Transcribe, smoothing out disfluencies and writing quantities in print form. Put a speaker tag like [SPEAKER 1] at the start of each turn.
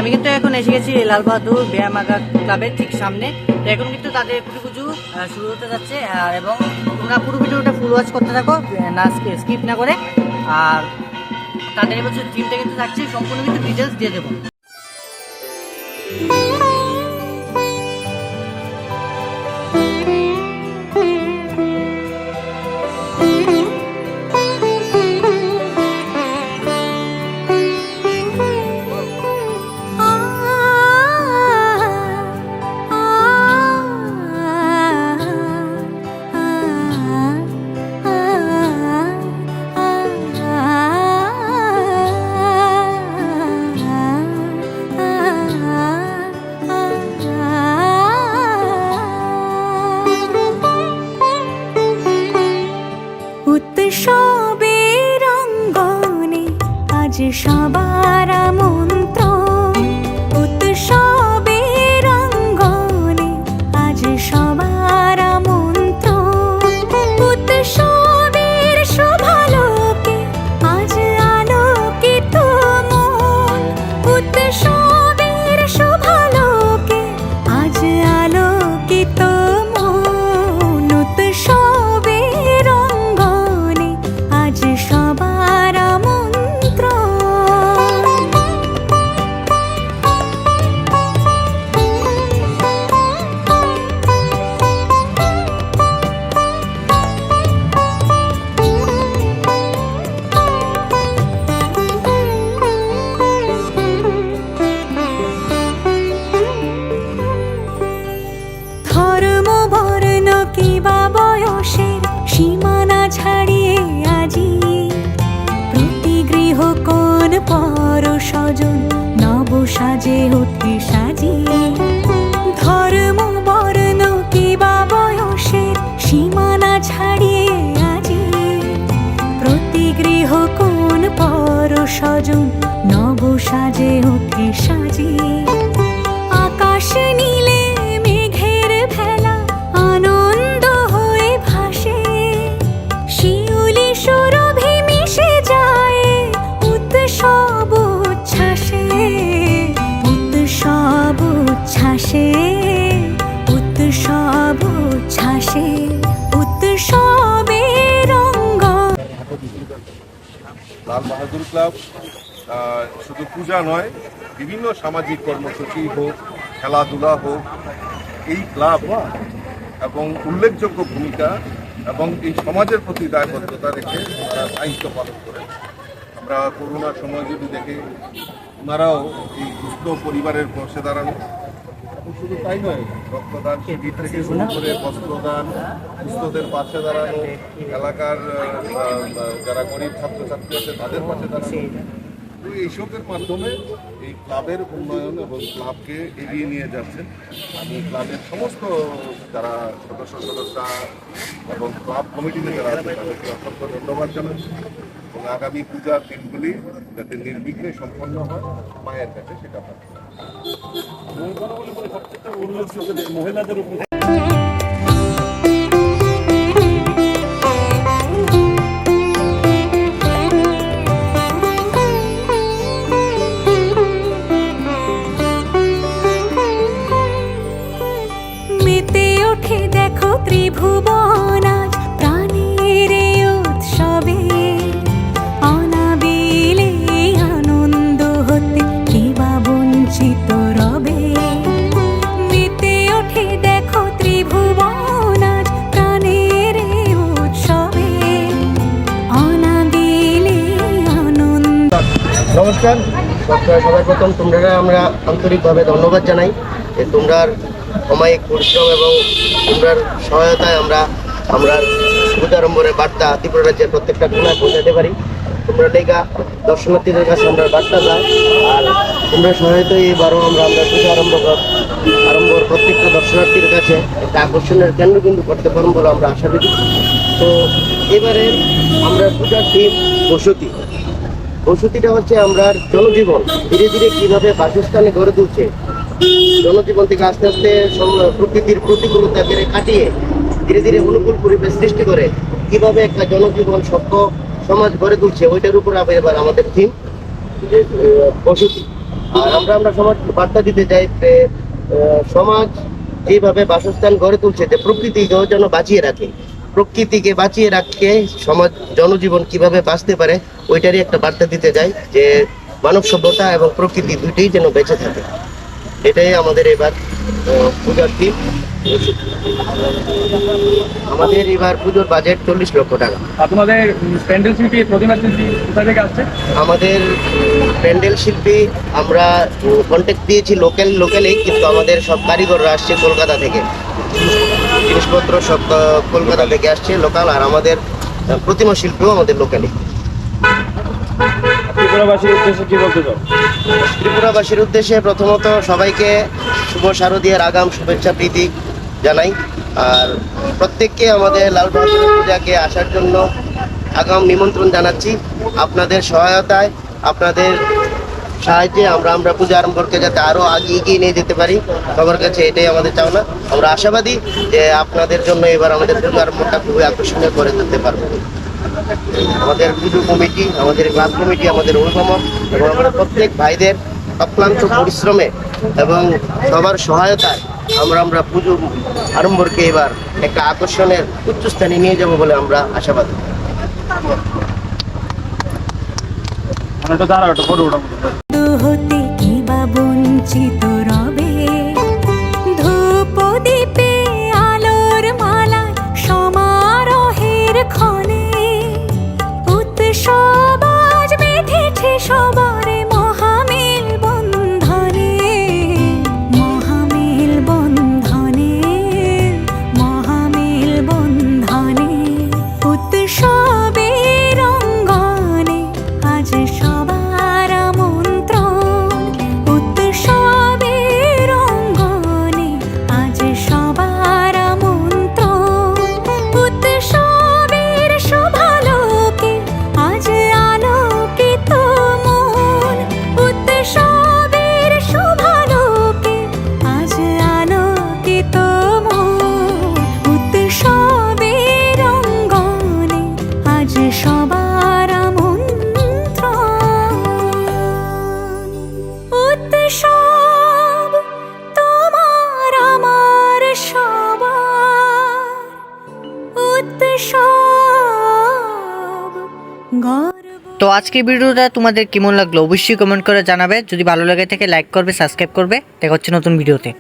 [SPEAKER 1] আমি কিন্তু এখন এসে গেছি লাল বাহাদুর ব্যায়ামাগার ক্লাবের ঠিক সামনে। তো এখন কিন্তু তাদের কুটি পুজো শুরু হতে যাচ্ছে, এবং তোমরা পুরো ভিডিওটা ফুল ওয়াচ করতে থাকো, না স্কিপ না করে। আর তাদের এবছর টিমটা কিন্তু থাকছে, সম্পূর্ণ কিন্তু ডিটেলস দিয়ে দেবো।
[SPEAKER 2] উৎসবের অঙ্গনে আজ সবার আমন্ত্রণ, উৎসবের অঙ্গনে আজ সবার আমন্ত্রণ, উৎসবের শোভালোকে আজ আলোকিত মন, উৎসবের শোভালোকে আজ আলোকিত মন, উৎসবের অঙ্গনে আজ সবার আমন্ত্রণ। ধর্ম বর্ণ কিবা বয়সের সীমানা ছাড়িয়ে আজি প্রতি গৃহ কোন পর স্বজন নব সাজে অতি সাজিয়ে, ধর্ম বর্ণ কিবা বয়সের সীমানা ছাড়িয়ে আজি প্রতি গৃহ কোন পর স্বজন নব সাজে অতি সাজিয়ে, আকাশ নীলে মেঘের ভেলা আনন্দ হয়ে ভাসে, শিউলি সুরভি মিশে যায় উৎসব উচ্ছ্বাসে, উৎসব উচ্ছ্বাসে, উৎসব উচ্ছ্বাসে, উৎসবের অঙ্গন।
[SPEAKER 3] লাল বাহাদুর ক্লাব শুধু পূজা নয়, বিভিন্ন সামাজিক কর্মসূচি হোক, খেলাধুলা হোক, এই ক্লাব এবং উল্লেখযোগ্য ভূমিকা এবং এই সমাজের প্রতি দায়বদ্ধতা রেখে তারা দায়িত্ব পালন করে। আমরা করোনার সময় যদি দেখি, ওনারাও এই দুস্থ পরিবারের পাশে দাঁড়ানো, এবং শুধু তাই নয়, রক্তদান শিবির থেকে শুরু করে বস্ত্রদান, দুস্থদের পাশে দাঁড়ানো, এলাকার যারা গরিব ছাত্রছাত্রী আছে তাদের পাশে দাঁড়ানো, তো এইসবের মাধ্যমে এই ক্লাবের উন্নয়ন এবং ক্লাবকে এগিয়ে নিয়ে যাচ্ছেন। আমি ক্লাবের সমস্ত যারা সদস্যরা এবং ক্লাব কমিটিতে যারা আছে তাদেরকে অসংখ্য ধন্যবাদ জানাচ্ছি, এবং আগামী পূজার দিনগুলি যাতে নির্বিঘ্নে সম্পন্ন হয় মায়ের কাছে সেটা মহিলাদের উপর।
[SPEAKER 2] মেতে ওঠে দেখো ত্রিভুবন আজ প্রাণের উৎসবে, অনাবিলে আনন্দ হতে কিবা বঞ্চিত রবে, মেতে ওঠে দেখো ত্রিভুবন আজ প্রাণের উৎসবে, অনাবিলে আনন্দ।
[SPEAKER 4] নমস্কার, সবাই প্রথম তোমরা আমরা আন্তরিকভাবে ধন্যবাদ জানাই যে তোমরার অমায়িক পরিশ্রম এবং তোমরার সহায়তায় আমরা পূজারম্বরের বার্তা ত্রিপুরা রাজ্যের প্রত্যেকটা কোনায় পৌঁছাতে পারি। তোমরা লেগা দর্শনার্থীদের কাছে আমরা বার্তা যাই, আর তোমরা সহায়তায় এবারও আমরা পূজা আরম্ভর প্রত্যেকটা দর্শনার্থীর কাছে একটা আকর্ষণের কেন্দ্র কিন্তু করতে পারবো বলে আমরা আশাবাদী। তো এবারে আমরা পূজার থিম বসতি। বসতিটা হচ্ছে আমরা জনজীবন ধীরে ধীরে কিভাবে বাসস্থানে গড়ে তুলছে, জনজীবন থেকে আস্তে আস্তে প্রকৃতির প্রতিকূলতা কাটিয়ে ধীরে ধীরে অনুকূল পরিবেশ সৃষ্টি করে কিভাবে একটা জনজীবন সভ্য সমাজ গড়ে তুলছে, ওইটার উপর এবার আমাদের থিম বসতি। আর আমরা সমাজ বার্তা দিতে চাই যে সমাজ যেভাবে বাসস্থান গড়ে তুলছে, যে প্রকৃতিকেও যেন বাঁচিয়ে রাখে, প্রকৃতিকে বাঁচিয়ে রাখতে সমাজ জনজীবন কিভাবে বাঁচতে পারে ওইটারই একটা বার্তা দিতে চাই, যে মানব সভ্যতা এবং প্রকৃতি দুইটাই যেন বেঁচে থাকে। এটাই আমাদের এবার পূজার থিম। আমাদের এবার পুজোর বাজেট 40 লক্ষ টাকা।
[SPEAKER 5] আপনাদের প্যান্ডেল শিল্পী, প্রতিমা শিল্পী কোথা থেকে আসছে?
[SPEAKER 4] আমাদের প্যান্ডেল শিল্পী আমরা কন্ট্যাক্ট দিয়েছি লোকালেই, কিন্তু আমাদের সব কারিগররা আসছে কলকাতা থেকে, জিনিসপত্র সব কলকাতা থেকে আসছে লোকাল। আর আমাদের প্রতিমা শিল্পীও আমাদের লোকালি।
[SPEAKER 5] ত্রিপুরাবাসীর উদ্দেশ্যে কি বলতে চাও?
[SPEAKER 4] ত্রিপুরাবাসীর উদ্দেশ্যে প্রথমত সবাইকে শুভ শারদীয়ার আগাম শুভেচ্ছা প্রীতি জানাই। আর প্রত্যেককে আমাদের লাল বাহাদুর পূজাকে আসার জন্য আগাম নিমন্ত্রণ জানাচ্ছি। আপনাদের সহায়তায়, আপনাদের সাহায্যে আমরা পূজা আরম্ভকে যাতে আরো এগিয়ে নিয়ে যেতে পারি, সবার কাছে এটাই আমাদের চাওনা। আমরা আশাবাদী যে আপনাদের জন্য এবার আমাদের পূজা আরম্ভটা খুবই আকর্ষণীয় করে তুলতে পারবো। আমাদের পুজো কমিটি, আমাদের ক্লাব কমিটি, আমাদের অভিভাবক এবং আমরা প্রত্যেক ভাইদের অক্লান্ত পরিশ্রমে এবং সবার সহায়তায় আমরা পুজো আরম্ভকে এবার একটা আকর্ষণের উচ্চস্থানে নিয়ে যাব বলে আমরা আশাবাদী।
[SPEAKER 5] একটা দাঁড়াও, একটা ফটো ওটা
[SPEAKER 2] হতে কি বা বঞ্চিত রবে, ধূপ দীপে আলোর মালা সমারোহের ক্ষণে, উৎসব আজ বেঁধেছে সবার মহামেল বন্ধনে, মহামেল বন্ধনে, মহামেল বন্ধনে, উৎসবের অঙ্গনে আজ সবার আমন্ত্রণ, উৎসবের অঙ্গনে আজ সবার আমন্ত্রণ, উৎসবের শোভালোকে আজ আলোকিত মন, উৎসবের শোভালোকে আজ আলোকিত মন, উৎসবের অঙ্গনে আজ সবার আমন্ত্রণ। উৎসব তোমার আমার সবার, উৎসব গর্ব।
[SPEAKER 1] তো আজকের ভিডিওটা তোমাদের কেমন লাগলো অবশ্যই কমেন্ট করে জানাবে। যদি ভালো লাগে থাকে লাইক করবে, সাবস্ক্রাইব করবে। দেখা হচ্ছে নতুন ভিডিওতে।